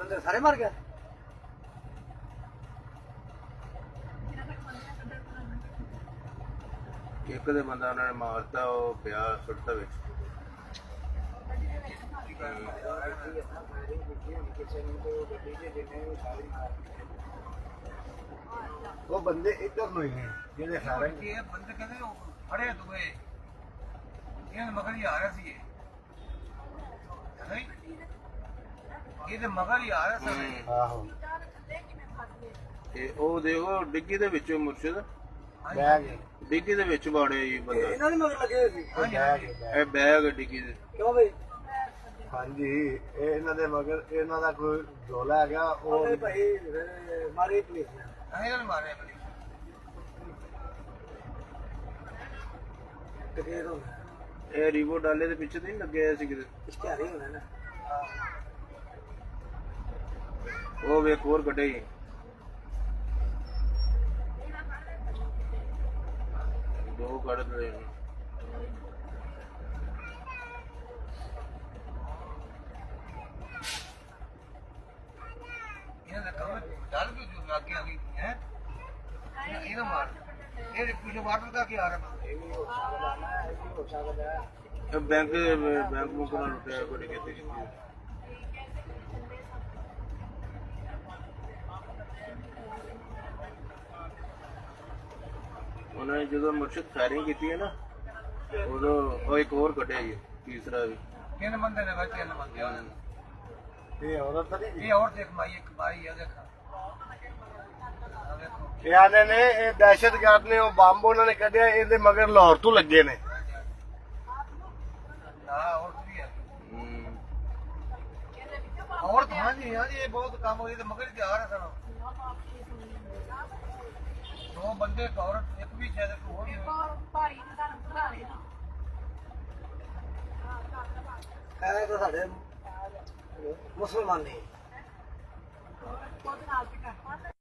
ਬੰਦੇ ਸਾਰੇ ਮਰ ਗਏ। ਇੱਕ ਦੇ ਬੰਦਾ ਉਹਨਾਂ ਨੇ ਮਾਰਤਾ, ਉਹ ਪਿਆ ਸੁੱਟਤਾ ਵਿੱਚ। ਉਹ ਬੰਦੇ ਇੱਧਰ ਨੂੰ ਹੀ ਨੇ ਜਿਹੜੇ ਸਾਰੇ ਬੰਦੇ ਕਹਿੰਦੇ ਫੜੇ ਦੂਏ ਇਹਨਾਂ ਮਗਰ ਹੀ ਆ ਰਿਹਾ ਸੀ ਇਹ ਤੇ ਮਗਰ ਹੀ ਆ ਰਿਹਾ ਸੀ। ਆਹੋ ਤੇ ਉਹ ਦੇਖੋ ਡਿੱਗੀ ਦੇ ਵਿੱਚੋਂ ਮੁਰਸ਼ਿਦ ਬੈਗ ਡਿੱਗੀ ਦੇ ਵਿੱਚ ਵਾੜੇ ਜੀ ਬੰਦਾ। ਇਹਨਾਂ ਦੇ ਮਗਰ ਲੱਗੇ ਹੋਏ ਸੀ। ਇਹ ਬੈਗ ਡਿੱਗੀ ਦੇ। ਕਿਉਂ ਬਈ? ਹਾਂਜੀ ਇਹ ਇਹਨਾਂ ਦੇ ਮਗਰ ਇਹਨਾਂ ਦਾ ਕੋਈ ਝੋਲਾ ਹੈਗਾ ਉਹ ਭਾਈ ਮਾਰੇ ਪੁਲਿਸ ਨੇ। ਇਹਨਾਂ ਨੇ ਮਾਰਿਆ ਬਲੀ ਟਕੇਰ ਹੋ ਇਹ ਰੀਵੋ ਡਾਲੇ ਦੇ ਪਿੱਛੇ ਤੇ ਨਹੀਂ ਲੱਗਿਆ ਸੀ ਕਿਤੇ। ਇਸ਼ਤਿਹਾਰੀ ਹੋਣਾ ਨਾ। ਉਹ ਵੇਖ ਹੋਰ ਕੱਢੇ ਜੀ। ਦੋ ਕੱਢ ਲਏ ਨੇ। ਇਹਨਾਂ ਦਾ ਕੰਮ ਡਰ ਵੀ ਜੋ ਲੱਗ ਗਿਆ ਵੀ ਹੈ ਇਹਨਾਂ ਮਾਰ ਇਹ ਪਿੱਛੇ ਵਾਟਰ ਦਾ ਕੀ ਆ ਰਿਹਾ ਇਹ ਵੀ ਹੋ ਸਕਦਾ ਨਾ, ਇਹ ਵੀ ਹੋ ਸਕਦਾ ਹੈ। ਇਹ ਬੈਂਕ ਮੁਕ ਨਾਲ ਲੁੱਟਿਆ ਕੋਈ ਕਿਤੇ ਕੀਤੀ। ਉਹਨਾਂ ਨੇ ਜਦੋਂ ਮੁਰਸ਼ਿਦ ਫਾਇਰਿੰਗ ਕੀਤੀ ਹੈ ਨਾ ਉਦੋਂ ਉਹ ਇੱਕ ਹੋਰ ਕੱਢਿਆ ਜੀ ਤੀਸਰਾ ਵੀ। ਕਿੰਨੇ ਬੰਦੇ ਨੇ ਬੱਚੇ ਨੇ ਬੰਦੇ ਇਹ ਔਰਤ ਤਾਂ ਨਹੀਂ ਇਹ ਔਰ ਦੇਖ ਮਾਈ ਇੱਕ ਬਾਈ ਆ ਦੇਖ ਇਹ ਆਨੇ ਨੇ ਇਹ ਦਹਿਸ਼ਤਗਰਦ ਨੇ ਉਹ ਬੰਬ ਉਹਨਾਂ ਨੇ ਕੱਢਿਆ ਇਹਦੇ ਮਗਰ ਲਾਹੌਰ ਤੋਂ ਲੱਗੇ ਨੇ। ਹਾਂ ਔਰ ਵੀ ਹੈ ਔਰ ਹਾਂਜੀ ਹਾਂਜੀ ਇਹ ਬਹੁਤ ਕੰਮ ਹੋਈ ਤੇ ਮਗਰ ਜਾ ਰਿਹਾ ਸਨ ਦੋ ਬੰਦੇ ਇੱਕ ਔਰਤ ਇੱਕ ਵੀ ਸ਼ਾਇਦ ਹੋਰ ਹੀ ਭਾਈ ਨੇ ਤੁਹਾਨੂੰ ਬੁਲਾ ਲਿਆ ਇਹ ਤਾਂ ਸਾਡੇ ਮੁਸਲਮਾਨ ਨੇ। ਉਹਦੇ ਨਾਲ ਤੇ ਕਰ